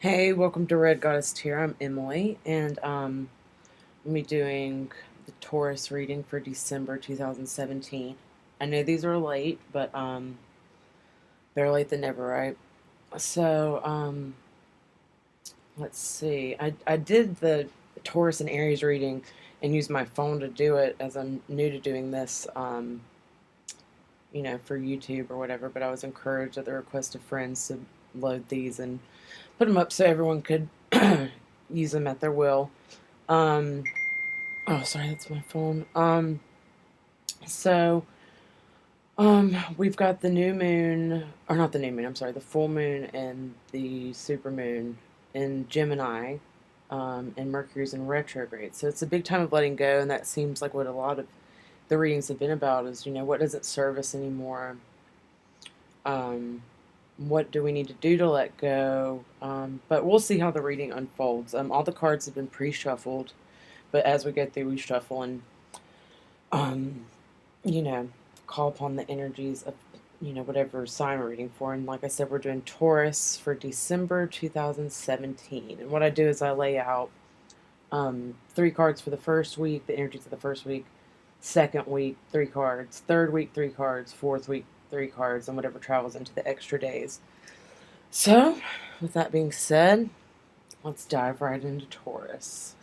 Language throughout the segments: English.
Hey, welcome to Red Goddess Tier. I'm Emily, and I'm be doing the Taurus reading for December 2017. I know these are late, but better late than never, right? So let's see. I did the Taurus and Aries reading and used my phone to do it as I'm new to doing this, for YouTube or whatever. But I was encouraged at the request of friends to load these and put them up so everyone could use them at their will. Um, oh, sorry, that's my phone. So, we've got the new moon, or not the new moon, I'm sorry, the full moon and the super moon in Gemini, and Mercury's in retrograde. So it's a big time of letting go, and that seems like what a lot of the readings have been about is, what doesn't serve us anymore? Um, what do we need to do to let go? But we'll see how the reading unfolds. All the cards have been pre-shuffled, but as we go through, we shuffle and um, you know, call upon the energies of, whatever sign we're reading for. And like I said, we're doing Taurus for December 2017. And what I do is I lay out 3 cards for the first week, the energies of the first week, second week, 3 cards, third week, 3 cards, fourth week, 3 cards, and whatever travels into the extra days. So, with that being said, let's dive right into Taurus.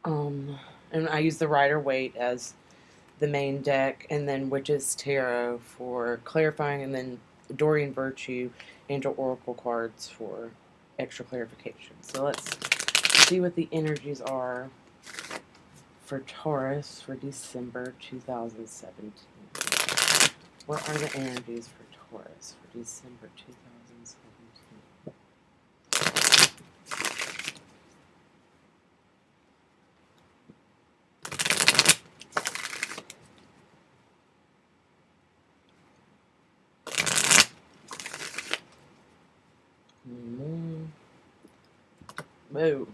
And I use the Rider-Waite as the main deck, and then Witch's Tarot for clarifying, and then Dorian Virtue Angel Oracle cards for extra clarification. So let's see what the energies are for Taurus for December 2017. What are the energies for Taurus for December 2017? Whoa.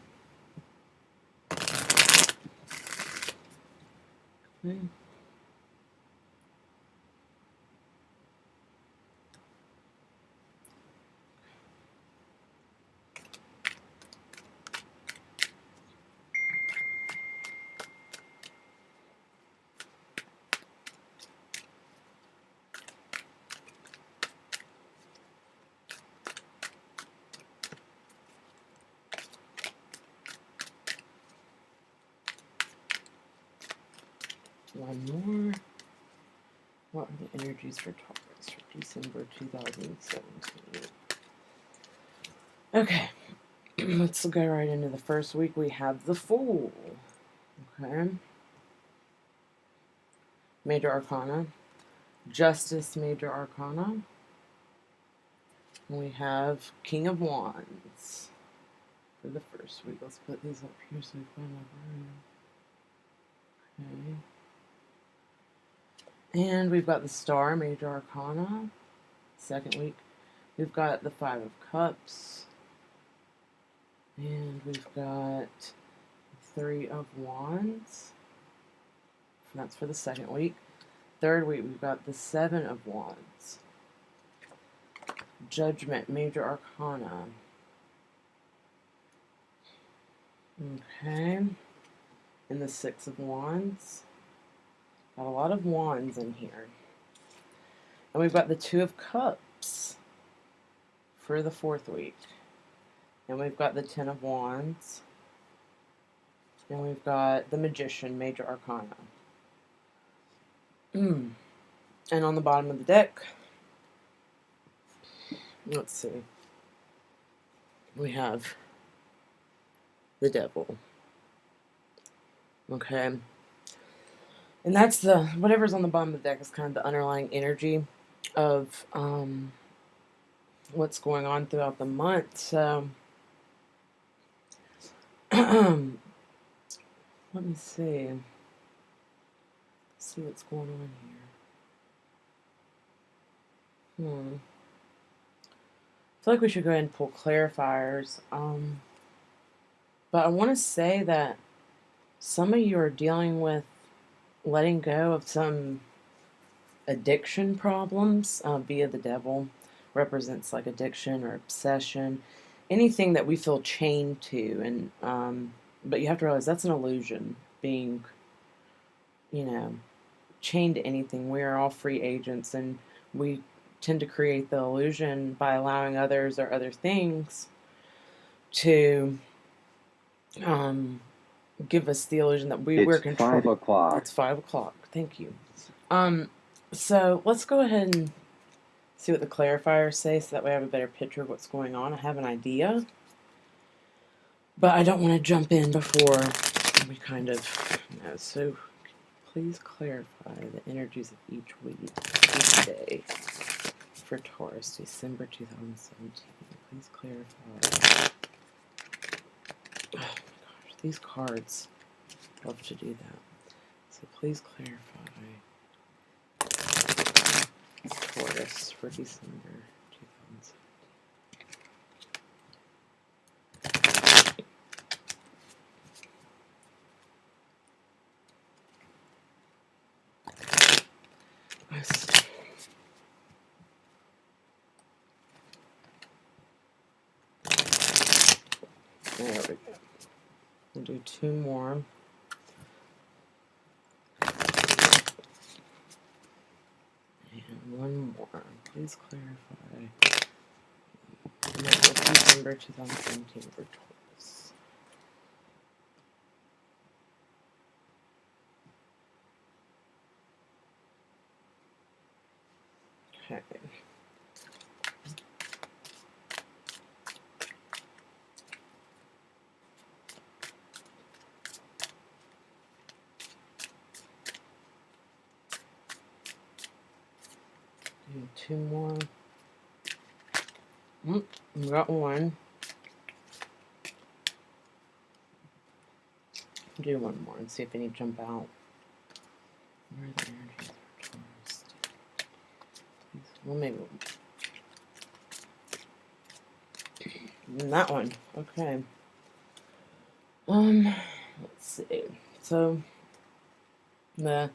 Okay. One more. What are the energies for Taurus for December 2017? Okay, let's go right into the first week. We have the Fool. Okay. Major Arcana. Justice, Major Arcana. And we have King of Wands for the first week. Let's put these up here so we find my room. Okay. And we've got the Star, Major Arcana. Second week. We've got the Five of Cups. And we've got Three of Wands. And that's for the second week. Third week, we've got the Seven of Wands. Judgment, Major Arcana. Okay. And the Six of Wands. Got a lot of wands in here. And we've got the Two of Cups for the fourth week. And we've got the Ten of Wands. And we've got the Magician, Major Arcana. And on the bottom of the deck, let's see, we have the Devil. Okay. And that's the, whatever's on the bottom of the deck is kind of the underlying energy of what's going on throughout the month. So, let me see. See what's going on here. I feel like we should go ahead and pull clarifiers. But I want to say that some of you are dealing with letting go of some addiction problems via the Devil. represents like addiction or obsession, anything that we feel chained to. And but you have to realize that's an illusion. Being, you know, chained to anything. We are all free agents, and we tend to create the illusion by allowing others or other things to give us the illusion that we're It's controlling. 5 o'clock. It's 5 o'clock. Thank you. So let's go ahead and see what the clarifiers say, so that way I have a better picture of what's going on. I have an idea, but I don't want to jump in before we kind of know. So please clarify the energies of each week, each day for Taurus, December 2017. Please clarify. Oh my gosh, these cards love to do that. So please clarify Taurus for December 2017. There we go. We'll do 2 more. And 1 more. Please clarify. December 2017 for Taurus. Okay. Do 2 more. We got 1. Do 1 more and see if any jump out. Where are the energies for Taurus? Well, maybe that one. Okay. Let's see. So the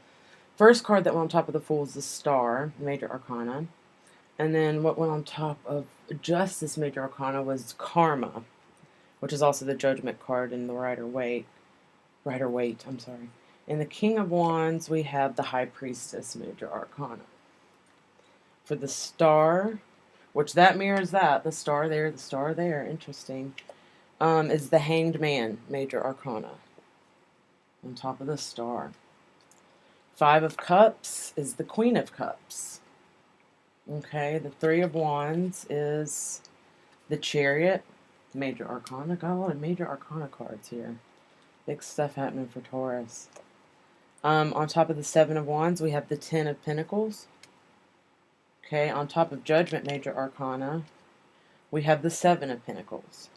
first card that went on top of the Fool is the Star, Major Arcana. And then what went on top of Justice, Major Arcana, was Karma, which is also the Judgment card in the Rider-Waite. I'm sorry. In the King of Wands, we have the High Priestess, Major Arcana. For the Star, which that mirrors that, the star there, interesting, is the Hanged Man, Major Arcana, on top of the Star. 5 of Cups is the Queen of Cups. Okay, the 3 of Wands is the Chariot, Major Arcana. Got a lot of Major Arcana cards here. Big stuff happening for Taurus. On top of the 7 of Wands, we have the 10 of Pentacles. Okay, on top of Judgment, Major Arcana, we have the 7 of Pentacles.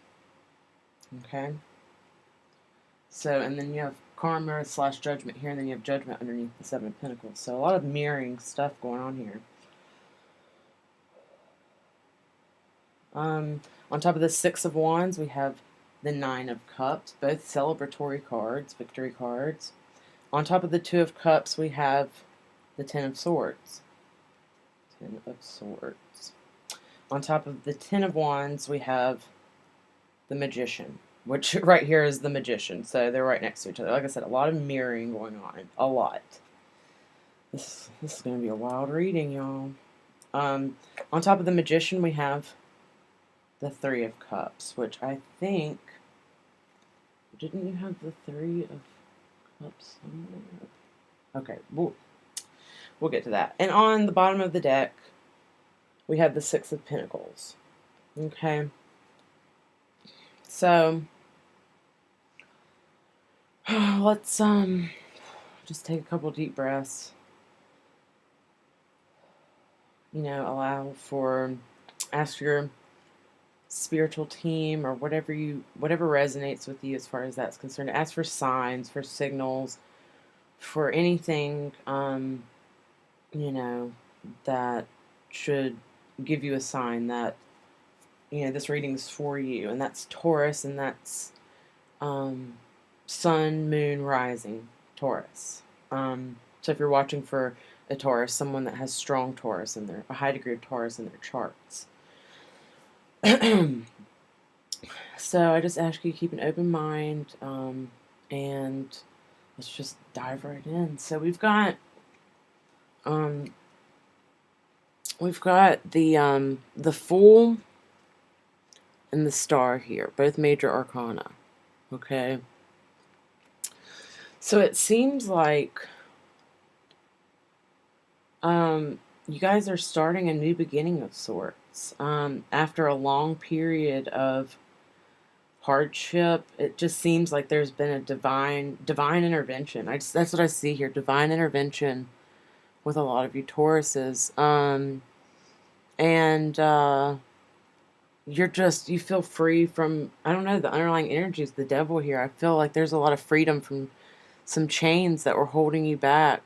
Okay. So, and then you have Karma / Judgment here, and then you have Judgment underneath the 7 of Pentacles. So a lot of mirroring stuff going on here. On top of the 6 of Wands, we have the 9 of Cups, both celebratory cards, victory cards. On top of the 2 of Cups, we have the 10 of Swords. 10 of Swords. On top of the 10 of Wands, we have the Magician, which right here is the Magician. So they're right next to each other. Like I said, a lot of mirroring going on. A lot. This is going to be a wild reading, y'all. On top of the Magician, we have the 3 of Cups, which I think... Didn't you have the 3 of Cups somewhere? Okay, we'll get to that. And on the bottom of the deck, we have the 6 of Pentacles. Okay. So, let's just take a couple deep breaths. You know, ask your spiritual team or whatever resonates with you as far as that's concerned. Ask for signs, for signals, for anything, you know, that should give you a sign that, you know, this reading's for you. And that's Taurus, and that's Sun, Moon, Rising, Taurus. So if you're watching for a Taurus, someone that has strong Taurus in their, a high degree of Taurus in their charts. So I just ask you to keep an open mind, and let's just dive right in. So um, we've got the Fool and the Star here, both major arcana. Okay. So it seems like you guys are starting a new beginning of sorts. After a long period of hardship, it just seems like there's been a divine intervention. That's what I see here, divine intervention with a lot of you Tauruses. And you feel free from, I don't know, the underlying energies, the devil here. I feel like there's a lot of freedom from some chains that were holding you back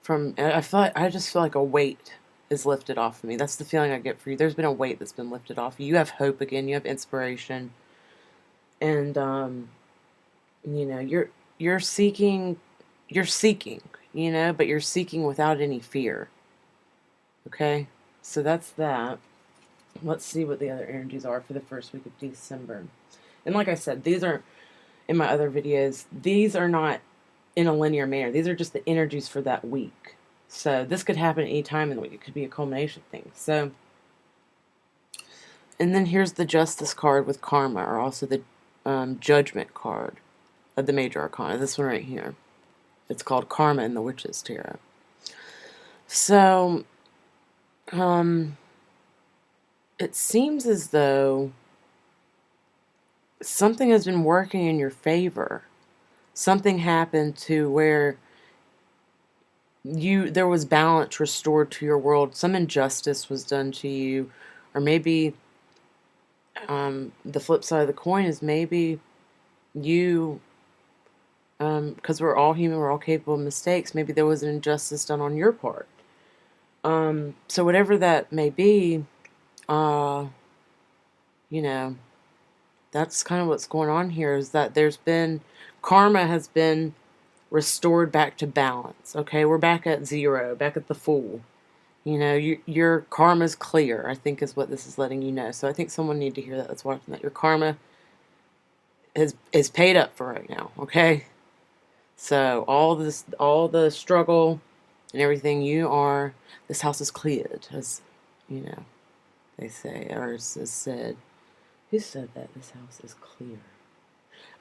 from, I just feel like a weight is lifted off of me. That's the feeling I get for you. There's been a weight that's been lifted off of you. You have hope again. You have inspiration. And, you know, you're seeking, you know, but you're seeking without any fear. Okay? So that's that. Let's see what the other energies are for the first week of December. And like I said, these are, in my other videos, these are not in a linear manner. These are just the energies for that week. So this could happen any time in the week. It could be a culmination thing. So, and then here's the Justice card with Karma, or also the Judgment card of the Major Arcana. This one right here. It's called Karma in the Witch's Tarot. So, it seems as though something has been working in your favor. Something happened to where there was balance restored to your world. Some injustice was done to you, or maybe the flip side of the coin is maybe you, because we're all human, we're all capable of mistakes. Maybe there was an injustice done on your part. So whatever that may be, you know, that's kind of what's going on here, is that there's been, karma has been restored back to balance. Okay, we're back at zero, back at the Fool. You know, your karma's clear, I think is what this is letting you know. So I think someone need to hear that that's watching that. Your karma is paid up for right now, okay? So all the struggle and everything, this house is cleared, as you know, they say, or it's said. Who said that? This house is clear.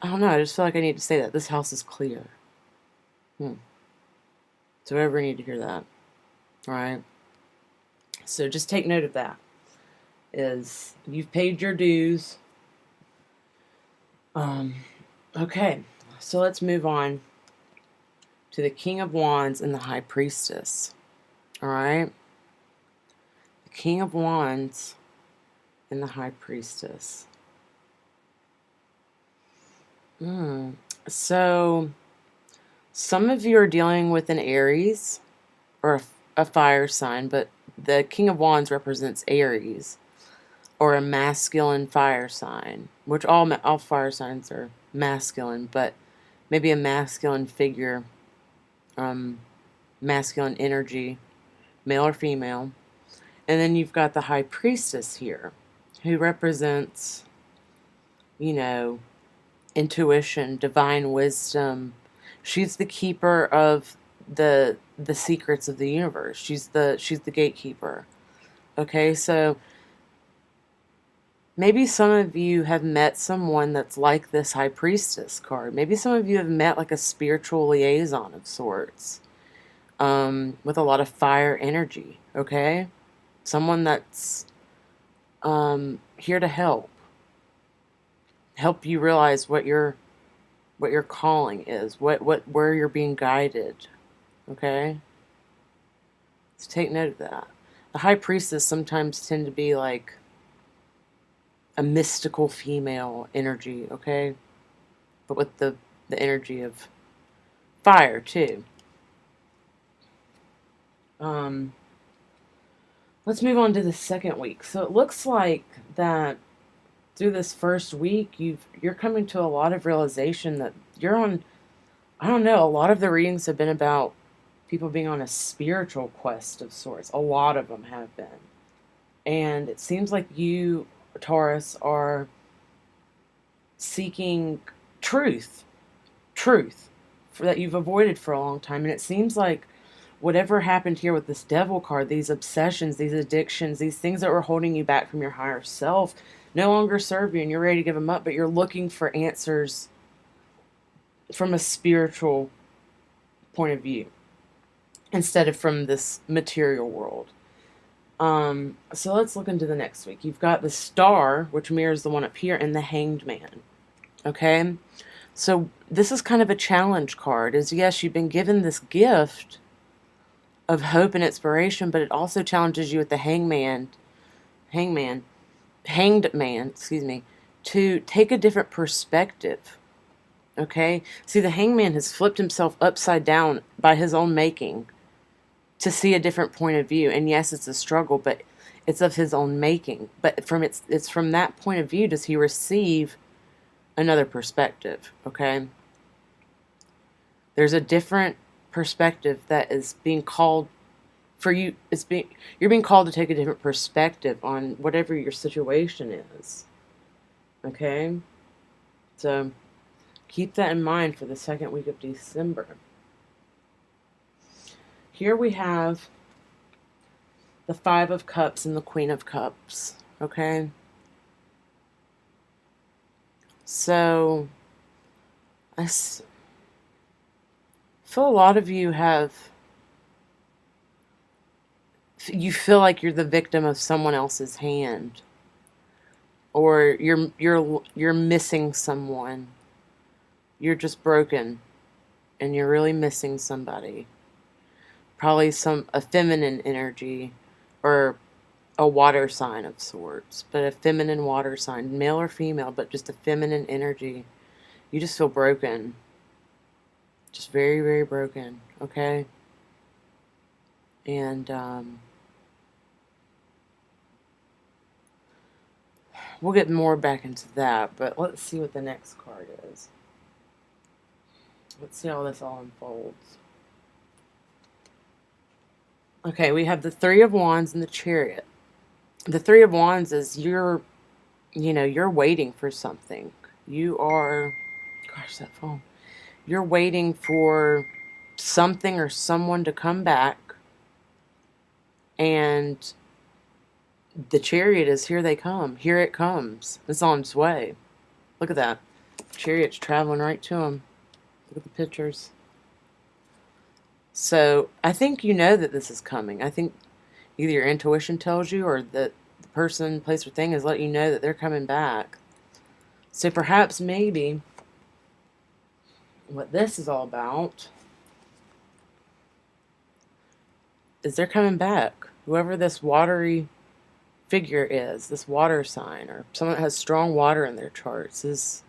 I don't know, I just feel like I need to say that. This house is clear. So whoever need to hear that. Alright? So just take note of that. Is you've paid your dues. Okay. So let's move on to the King of Wands and the High Priestess. Alright? The King of Wands and the High Priestess. So some of you are dealing with an Aries or a fire sign, but the King of Wands represents Aries, or a masculine fire sign, which all fire signs are masculine, but maybe a masculine figure, masculine energy, male or female. And then you've got the High Priestess here, who represents, you know, intuition, divine wisdom. She's the keeper of the secrets of the universe. She's the gatekeeper. Okay, so maybe some of you have met someone that's like this High Priestess card. Maybe some of you have met like a spiritual liaison of sorts, with a lot of fire energy. Okay, someone that's here to help you realize what your calling is, where you're being guided. Okay? So take note of that. The High Priestess sometimes tend to be like a mystical female energy, okay? But with the energy of fire too. Let's move on to the second week. So it looks like that through this first week, you're coming to a lot of realization that you're on, I don't know, a lot of the readings have been about people being on a spiritual quest of sorts. A lot of them have been. And it seems like you, Taurus, are seeking truth, truth that you've avoided for a long time. And it seems like whatever happened here with this devil card, these obsessions, these addictions, these things that were holding you back from your higher self no longer serve you and you're ready to give them up, but you're looking for answers from a spiritual point of view instead of from this material world. So let's look into the next week. You've got the Star, which mirrors the one up here, and the Hanged Man. Okay? So this is kind of a challenge card. Is yes, you've been given this gift of hope and inspiration, but it also challenges you with the Hanged Man, excuse me, to take a different perspective. Okay? See, the Hanged Man has flipped himself upside down by his own making to see a different point of view. And yes, it's a struggle, but it's of his own making. But it's from that point of view does he receive another perspective. Okay? There's a different perspective that is being called for you. You're being called to take a different perspective on whatever your situation is. Okay? So keep that in mind for the second week of December. Here we have the Five of Cups and the Queen of Cups, okay? So, I feel a lot of you feel like you're the victim of someone else's hand. Or you're missing someone. You're just broken and you're really missing somebody. Probably a feminine energy or a water sign of sorts, but a feminine water sign, male or female, but just a feminine energy. You just feel broken. Just very, very broken, okay? And we'll get more back into that, but let's see what the next card is. Let's see how this all unfolds. Okay, we have the Three of Wands and the Chariot. The Three of Wands is you're waiting for something. You are, gosh, that phone. You're waiting for something or someone to come back. And the Chariot is here they come. Here it comes. It's on its way. Look at that. Chariot's traveling right to him. Look at the pictures. So I think you know that this is coming. I think either your intuition tells you or that the person, place, or thing has let you know that they're coming back. So perhaps maybe what this is all about is they're coming back. Whoever this watery figure is, this water sign, or someone that has strong water in their charts, is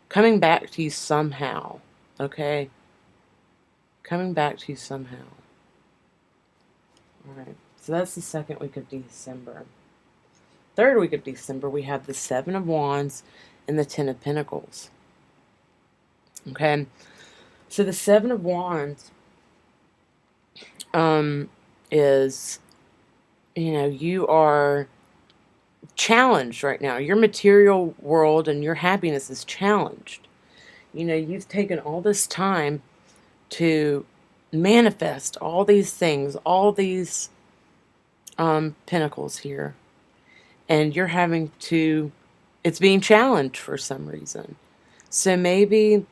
coming back to you somehow. Okay? Coming back to you somehow. Alright, so that's the second week of December. Third week of December, we have the Seven of Wands and the Ten of Pentacles. Okay, so the Seven of Wands is, you are challenged right now. Your material world and your happiness is challenged. You've taken all this time to manifest all these things, all these pentacles here. And you're having to, it's being challenged for some reason. So maybe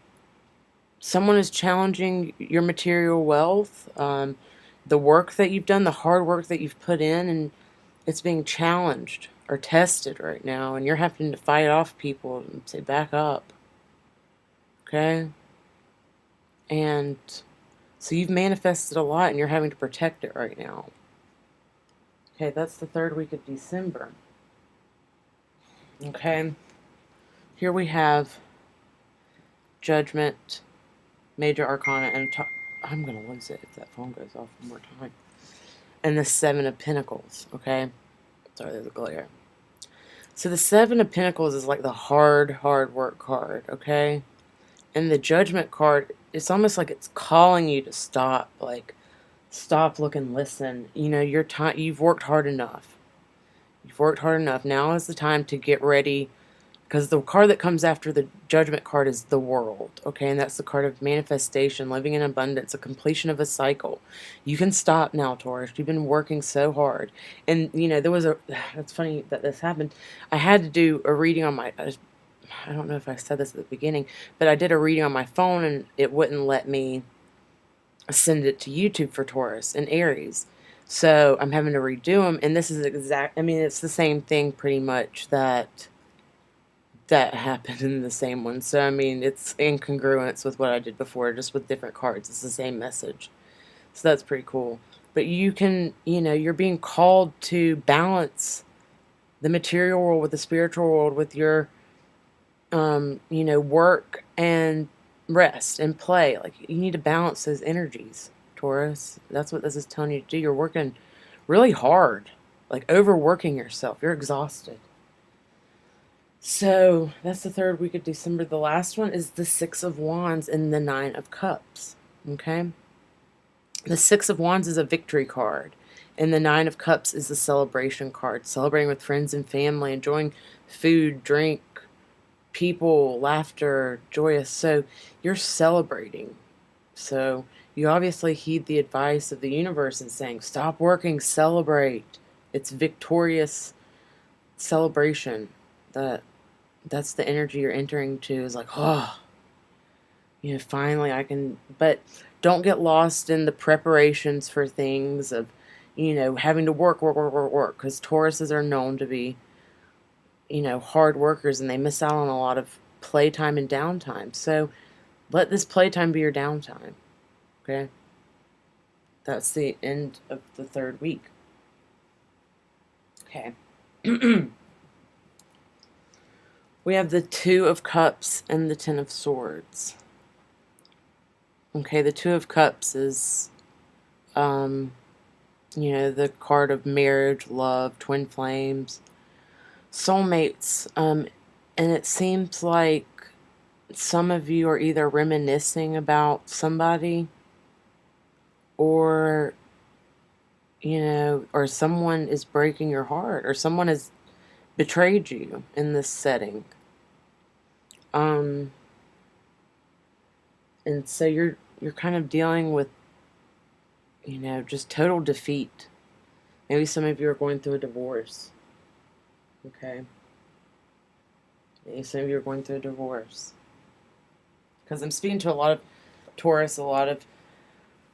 someone is challenging your material wealth, the work that you've done, the hard work that you've put in, and it's being challenged or tested right now. And you're having to fight off people and say, back up. Okay? And so you've manifested a lot and you're having to protect it right now. Okay, that's the third week of December. Okay, here we have Judgment, Major Arcana, and I'm going to lose it if that phone goes off one more time. And the Seven of Pentacles, okay? Sorry, there's a glare. So the Seven of Pentacles is like the hard work card, okay? And the Judgment card, it's almost like it's calling you to stop. Like, Stop, look, and listen. You know, your time, you've worked hard enough. You've worked hard enough. Now is the time to get ready, because the card that comes after the Judgment card is the World, okay? And that's the card of manifestation, living in abundance, a completion of a cycle. You can stop now, Taurus. You've been working so hard. And, you know, it's funny that this happened. I had to do a reading on I don't know if I said this at the beginning, but I did a reading on my phone and it wouldn't let me send it to YouTube for Taurus and Aries. So I'm having to redo them. And this is I mean, it's the same thing pretty much that happened in the same one. So, I mean, it's incongruence with what I did before, just with different cards. It's the same message. So that's pretty cool. But you can, you know, you're being called to balance the material world with the spiritual world with your, you know, work and rest and play. Like, you need to balance those energies, Taurus. That's what this is telling you to do. You're working really hard, like overworking yourself. You're exhausted. So that's the third week of December. The last one is the Six of Wands and the Nine of Cups. Okay? The Six of Wands is a victory card, and the Nine of Cups is a celebration card. Celebrating with friends and family, enjoying food, drink, people, laughter, joyous. So you're celebrating. So you obviously heed the advice of the universe in saying, stop working, celebrate. It's victorious celebration. That's the energy you're entering to, is like, oh, you know, finally I can, but don't get lost in the preparations for things of, you know, having to work, because Tauruses are known to be, you know, hard workers, and they miss out on a lot of playtime and downtime. So let this playtime be your downtime, okay? That's the end of the third week. Okay. We have the Two of Cups and the Ten of Swords. Okay, the Two of Cups is, you know, the card of marriage, love, twin flames, soulmates. And it seems like some of you are either reminiscing about somebody, or, you know, or someone is breaking your heart, or someone has betrayed you in this setting. And so you're kind of dealing with, you know, just total defeat. Maybe some of you are going through a divorce. Okay. Maybe some of you are going through a divorce. Because I'm speaking to a lot of Taurus, a lot of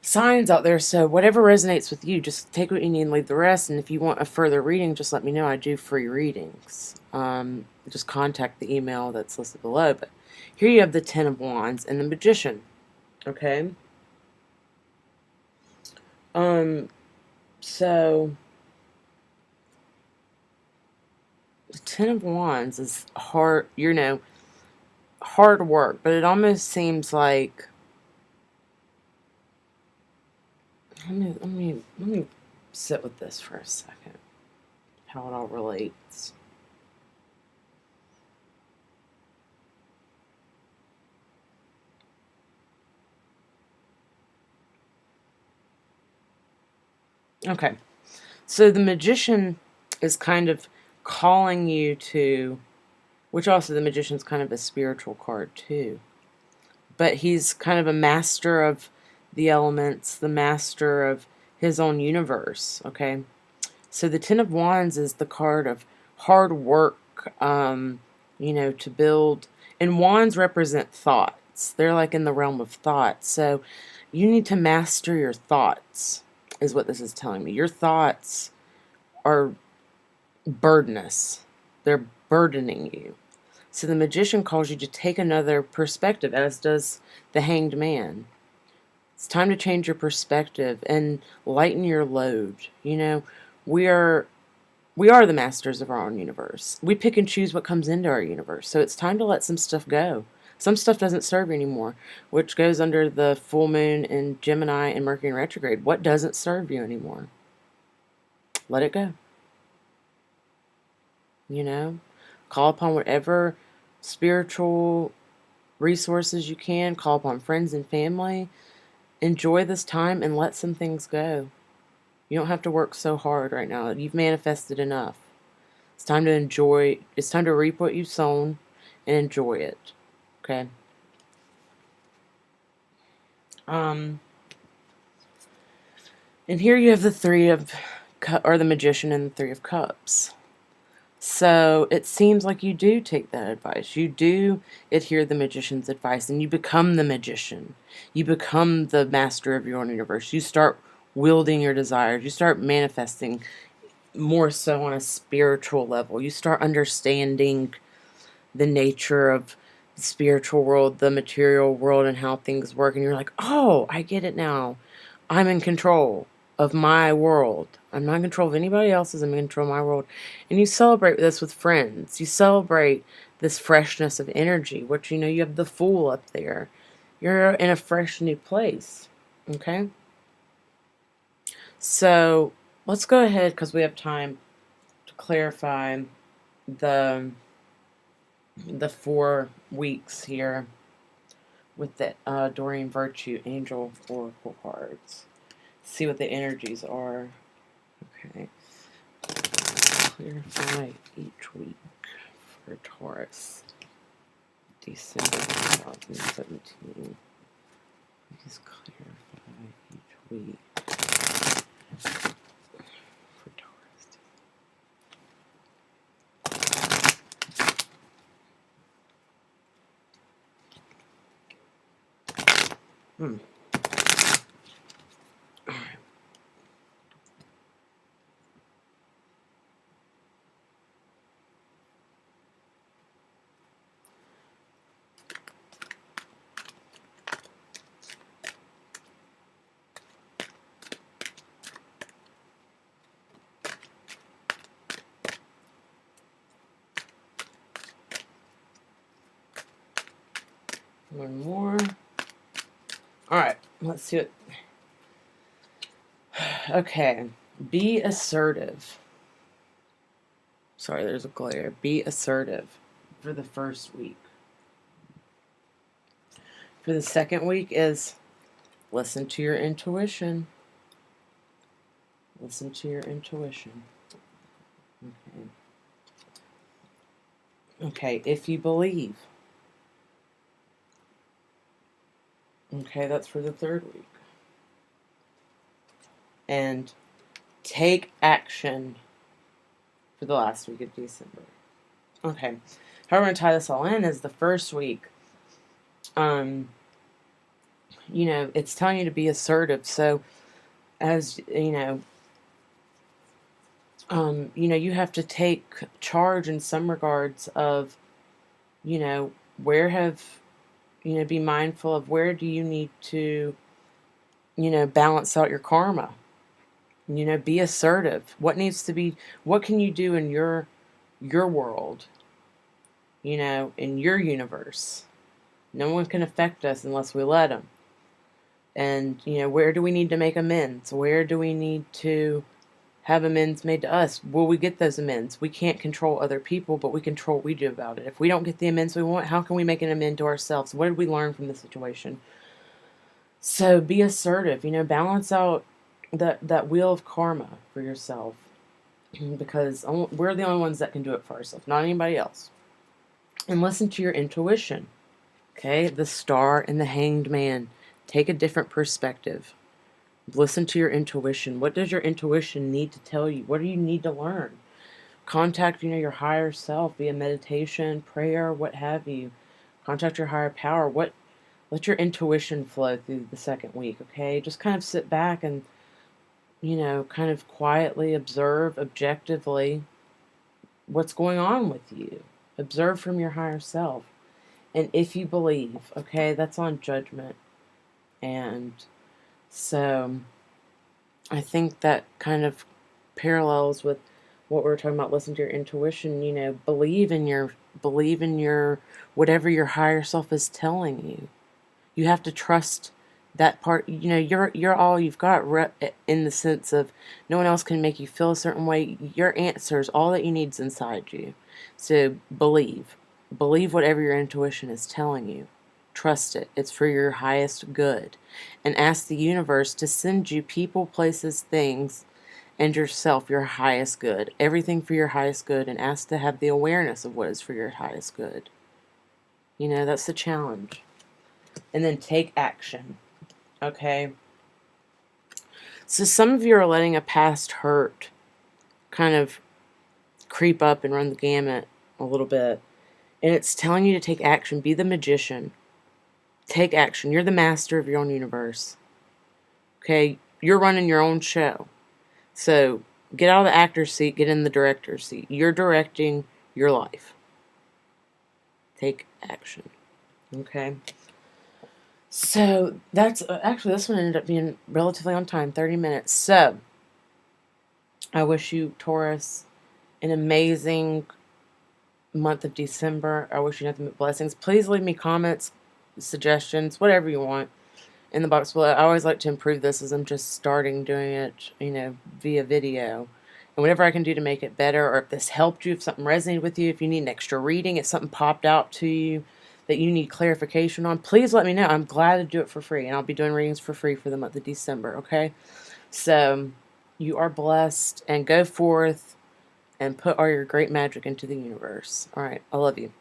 signs out there. So whatever resonates with you, just take what you need and leave the rest. And if you want a further reading, just let me know. I do free readings. Just contact the email that's listed below. But here you have the Ten of Wands and the Magician. Okay. So the Ten of Wands is hard, you know, hard work, but it almost seems like, let me sit with this for a second. How it all relates. Okay. So the Magician is kind of calling you to, which also the Magician's kind of a spiritual card too. But he's kind of a master of the elements, the master of his own universe, okay? So the Ten of Wands is the card of hard work, you know, to build. And wands represent thoughts. They're like in the realm of thought. So you need to master your thoughts, is what this is telling me. Your thoughts are burdenous. They're burdening you. So the Magician calls you to take another perspective, as does the Hanged Man. It's time to change your perspective and lighten your load. You know, we are the masters of our own universe. We pick and choose what comes into our universe. So it's time to let some stuff go. Some stuff doesn't serve you anymore, which goes under the full moon in Gemini and Mercury in retrograde. What doesn't serve you anymore? Let it go. You know, call upon whatever spiritual resources you can. Call upon friends and family. enjoy this time and let some things go. You don't have to work so hard right now. You've manifested enough. It's time to enjoy. It's time to reap what you've sown and enjoy it. Okay. And here you have the the Magician and the Three of Cups. So it seems like you do take that advice. You do adhere the Magician's advice, and you become the Magician. You become the master of your own universe. You start wielding your desires. You start manifesting more so on a spiritual level. You start understanding the nature of the spiritual world, the material world, and how things work. And you're like, oh, I get it now. I'm in control of my world. I'm not in control of anybody else's. I'm in control of my world. And you celebrate this with friends. You celebrate this freshness of energy, which, you know, you have the Fool up there. You're in a fresh new place. Okay? So let's go ahead, because we have time, to clarify the 4 weeks here with the Doreen Virtue Angel Oracle cards. See what the energies are. Okay. Clarify each week for Taurus. December 2017. Please clarify each week for Taurus. Alright. One more. Alright, let's see what. Okay. Be assertive. Sorry, there's a glare. Be assertive for the first week. For the second week is listen to your intuition. Listen to your intuition. Okay. Okay, if you believe. Okay, that's for the third week. And take action for the last week of December. Okay, how we're going to tie this all in is the first week. You know, it's telling you to be assertive. So, as you know, you have to take charge in some regards of, you know, where have, you know, be mindful of where do you need to, you know, balance out your karma. You know, be assertive. What needs to be, what can you do in your world, you know, in your universe? No one can affect us unless we let them. And, you know, where do we need to make amends? Where do we need to have amends made to us? Will we get those amends? We can't control other people, but we control what we do about it. If we don't get the amends we want, how can we make an amend to ourselves? What did we learn from the situation? So be assertive, you know, balance out that wheel of karma for yourself, because we're the only ones that can do it for ourselves, not anybody else. And listen to your intuition. Okay, the Star and the Hanged Man. Take a different perspective. Listen to your intuition. What does your intuition need to tell you? What do you need to learn? Contact, you know, your higher self via meditation, prayer, what have you. Contact your higher power. Let your intuition flow through the second week, okay? Just kind of sit back and, you know, kind of quietly observe objectively what's going on with you. Observe from your higher self. And if you believe, okay, that's on Judgment. And so I think that kind of parallels with what we were talking about. Listen to your intuition, you know, believe in your whatever your higher self is telling you. You have to trust that part. You know, you're all you've got, in the sense of no one else can make you feel a certain way. Your answers, all that you need is inside you. So believe whatever your intuition is telling you. Trust it. It's for your highest good. And ask the universe to send you people, places, things, and yourself your highest good. Everything for your highest good, and ask to have the awareness of what is for your highest good. You know, that's the challenge. And then take action. Okay? So some of you are letting a past hurt kind of creep up and run the gamut a little bit. And it's telling you to take action. Be the magician. Take action. You're the master of your own universe. Okay? You're running your own show. So get out of the actor's seat, get in the director's seat. You're directing your life. Take action. Okay? So that's actually, this one ended up being relatively on time, 30 minutes. So I wish you, Taurus, an amazing month of December. I wish you nothing but blessings. Please leave me comments, suggestions, whatever you want in the box below. I always like to improve this as I'm just starting doing it, you know, via video. And whatever I can do to make it better, or if this helped you, if something resonated with you, if you need an extra reading, if something popped out to you that you need clarification on, please let me know. I'm glad to do it for free. And I'll be doing readings for free for the month of December, okay? So you are blessed, and go forth and put all your great magic into the universe. All right. I love you.